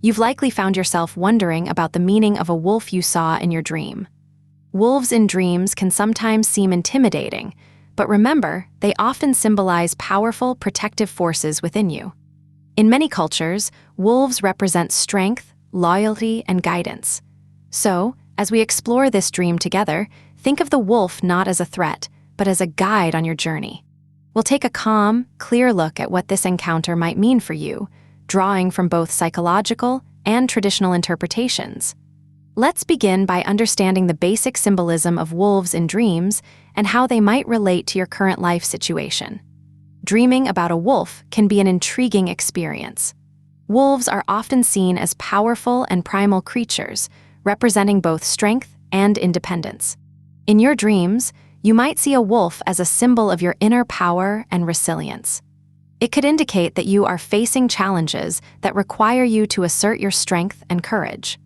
You've likely found yourself wondering about the meaning of a wolf you saw in your dream. Wolves in dreams can sometimes seem intimidating, but remember, they often symbolize powerful, protective forces within you. In many cultures, wolves represent strength, loyalty, and guidance. So, as we explore this dream together, think of the wolf not as a threat, but as a guide on your journey. We'll take a calm, clear look at what this encounter might mean for you, drawing from both psychological and traditional interpretations. Let's begin by understanding the basic symbolism of wolves in dreams and how they might relate to your current life situation. Dreaming about a wolf can be an intriguing experience. Wolves are often seen as powerful and primal creatures, representing both strength and independence. In your dreams, you might see a wolf as a symbol of your inner power and resilience. It could indicate that you are facing challenges that require you to assert your strength and courage.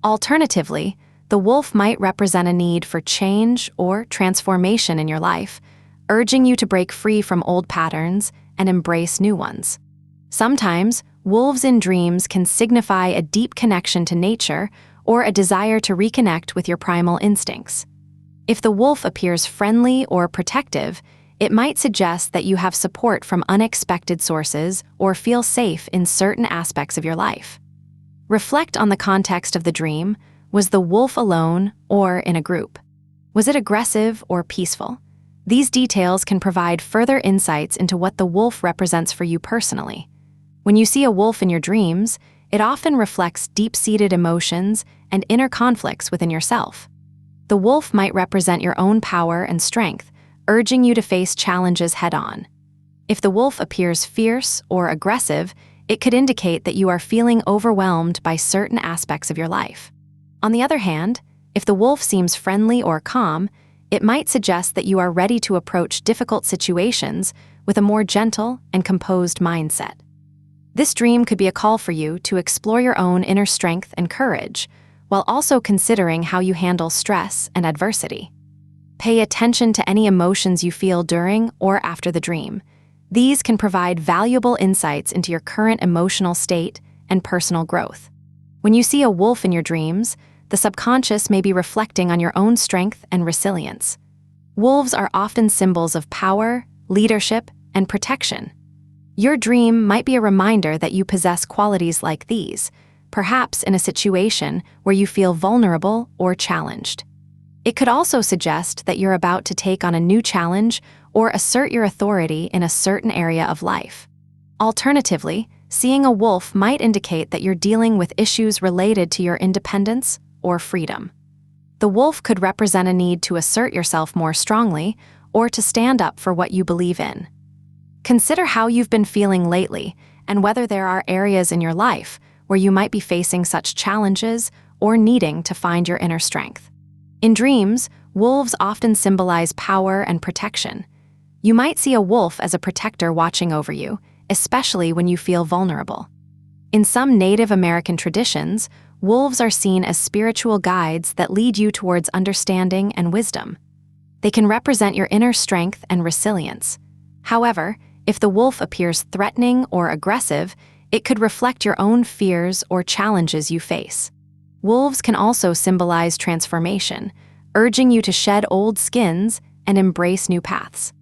Alternatively, the wolf might represent a need for change or transformation in your life, urging you to break free from old patterns and embrace new ones. Sometimes, wolves in dreams can signify a deep connection to nature or a desire to reconnect with your primal instincts. If the wolf appears friendly or protective, it might suggest that you have support from unexpected sources or feel safe in certain aspects of your life. Reflect on the context of the dream. Was the wolf alone or in a group? Was it aggressive or peaceful? These details can provide further insights into what the wolf represents for you personally. When you see a wolf in your dreams, it often reflects deep-seated emotions and inner conflicts within yourself. The wolf might represent your own power and strength, urging you to face challenges head-on. If the wolf appears fierce or aggressive, it could indicate that you are feeling overwhelmed by certain aspects of your life. On the other hand, if the wolf seems friendly or calm, it might suggest that you are ready to approach difficult situations with a more gentle and composed mindset. This dream could be a call for you to explore your own inner strength and courage, while also considering how you handle stress and adversity. Pay attention to any emotions you feel during or after the dream. These can provide valuable insights into your current emotional state and personal growth. When you see a wolf in your dreams, the subconscious may be reflecting on your own strength and resilience. Wolves are often symbols of power, leadership, and protection. Your dream might be a reminder that you possess qualities like these, perhaps in a situation where you feel vulnerable or challenged. It could also suggest that you're about to take on a new challenge or assert your authority in a certain area of life. Alternatively, seeing a wolf might indicate that you're dealing with issues related to your independence or freedom. The wolf could represent a need to assert yourself more strongly or to stand up for what you believe in. Consider how you've been feeling lately and whether there are areas in your life where you might be facing such challenges or needing to find your inner strength. In dreams, wolves often symbolize power and protection. You might see a wolf as a protector watching over you, especially when you feel vulnerable. In some Native American traditions, wolves are seen as spiritual guides that lead you towards understanding and wisdom. They can represent your inner strength and resilience. However, if the wolf appears threatening or aggressive, it could reflect your own fears or challenges you face. Wolves can also symbolize transformation, urging you to shed old skins and embrace new paths.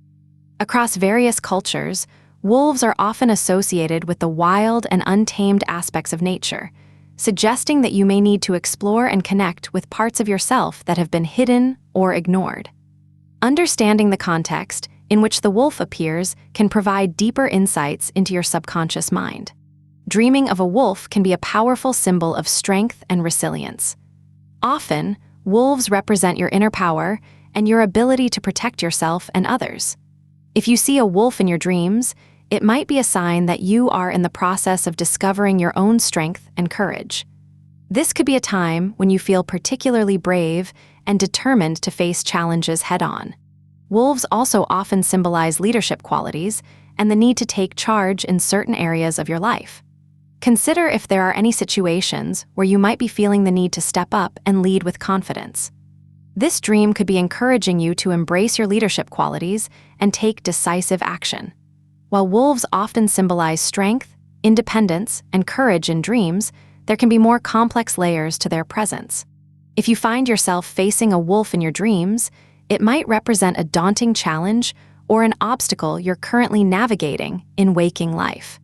Across various cultures, wolves are often associated with the wild and untamed aspects of nature, suggesting that you may need to explore and connect with parts of yourself that have been hidden or ignored. Understanding the context in which the wolf appears can provide deeper insights into your subconscious mind. Dreaming of a wolf can be a powerful symbol of strength and resilience. Often, wolves represent your inner power and your ability to protect yourself and others. If you see a wolf in your dreams, it might be a sign that you are in the process of discovering your own strength and courage. This could be a time when you feel particularly brave and determined to face challenges head-on. Wolves also often symbolize leadership qualities and the need to take charge in certain areas of your life. Consider if there are any situations where you might be feeling the need to step up and lead with confidence. This dream could be encouraging you to embrace your leadership qualities and take decisive action. While wolves often symbolize strength, independence, and courage in dreams, there can be more complex layers to their presence. If you find yourself facing a wolf in your dreams, it might represent a daunting challenge or an obstacle you're currently navigating in waking life.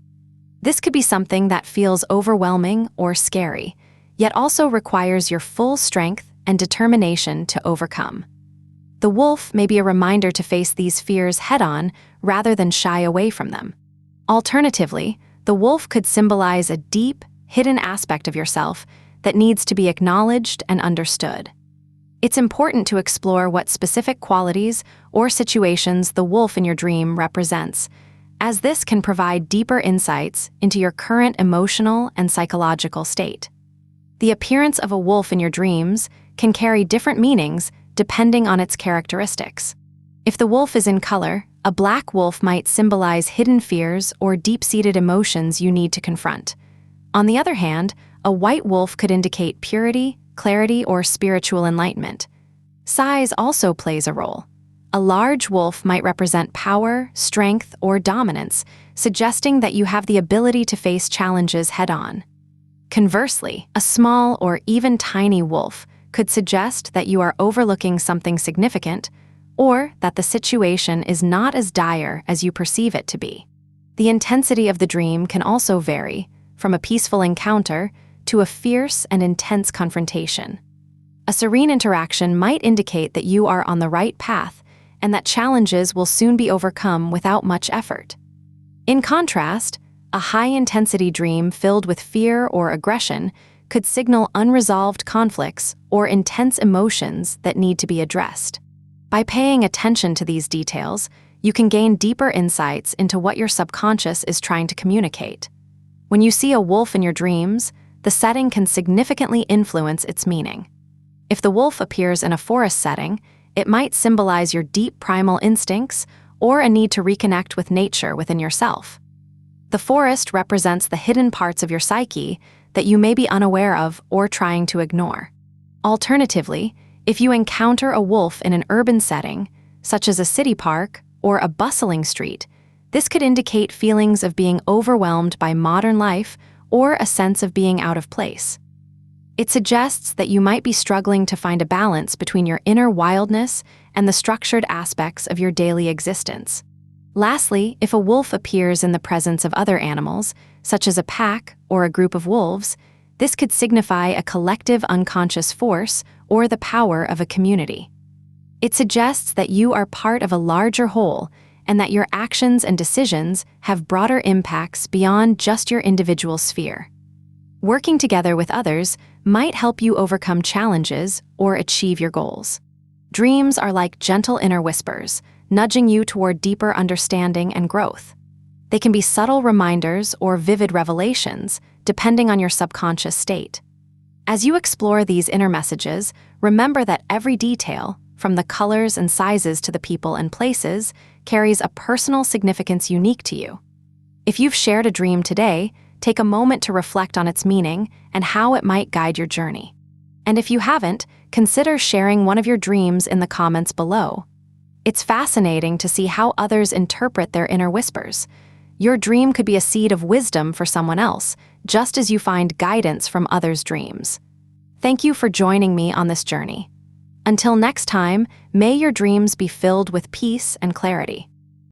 This could be something that feels overwhelming or scary, yet also requires your full strength and determination to overcome. The wolf may be a reminder to face these fears head-on rather than shy away from them. Alternatively, the wolf could symbolize a deep, hidden aspect of yourself that needs to be acknowledged and understood. It's important to explore what specific qualities or situations the wolf in your dream represents, as this can provide deeper insights into your current emotional and psychological state. The appearance of a wolf in your dreams can carry different meanings depending on its characteristics. If the wolf is in color, a black wolf might symbolize hidden fears or deep-seated emotions you need to confront. On the other hand, a white wolf could indicate purity, clarity, or spiritual enlightenment. Size also plays a role. A large wolf might represent power, strength, or dominance, suggesting that you have the ability to face challenges head-on. Conversely, a small or even tiny wolf could suggest that you are overlooking something significant or that the situation is not as dire as you perceive it to be. The intensity of the dream can also vary, from a peaceful encounter to a fierce and intense confrontation. A serene interaction might indicate that you are on the right path and that challenges will soon be overcome without much effort. In contrast, a high-intensity dream filled with fear or aggression could signal unresolved conflicts or intense emotions that need to be addressed. By paying attention to these details, you can gain deeper insights into what your subconscious is trying to communicate. When you see a wolf in your dreams, the setting can significantly influence its meaning. If the wolf appears in a forest setting, it might symbolize your deep primal instincts or a need to reconnect with nature within yourself. The forest represents the hidden parts of your psyche that you may be unaware of or trying to ignore. Alternatively, if you encounter a wolf in an urban setting, such as a city park or a bustling street, this could indicate feelings of being overwhelmed by modern life or a sense of being out of place. It suggests that you might be struggling to find a balance between your inner wildness and the structured aspects of your daily existence. Lastly, if a wolf appears in the presence of other animals, such as a pack or a group of wolves, this could signify a collective unconscious force or the power of a community. It suggests that you are part of a larger whole and that your actions and decisions have broader impacts beyond just your individual sphere. Working together with others might help you overcome challenges or achieve your goals. Dreams are like gentle inner whispers, nudging you toward deeper understanding and growth. They can be subtle reminders or vivid revelations, depending on your subconscious state. As you explore these inner messages, remember that every detail, from the colors and sizes to the people and places, carries a personal significance unique to you. If you've shared a dream today, take a moment to reflect on its meaning and how it might guide your journey. And if you haven't, consider sharing one of your dreams in the comments below. It's fascinating to see how others interpret their inner whispers. Your dream could be a seed of wisdom for someone else, just as you find guidance from others' dreams. Thank you for joining me on this journey. Until next time, may your dreams be filled with peace and clarity.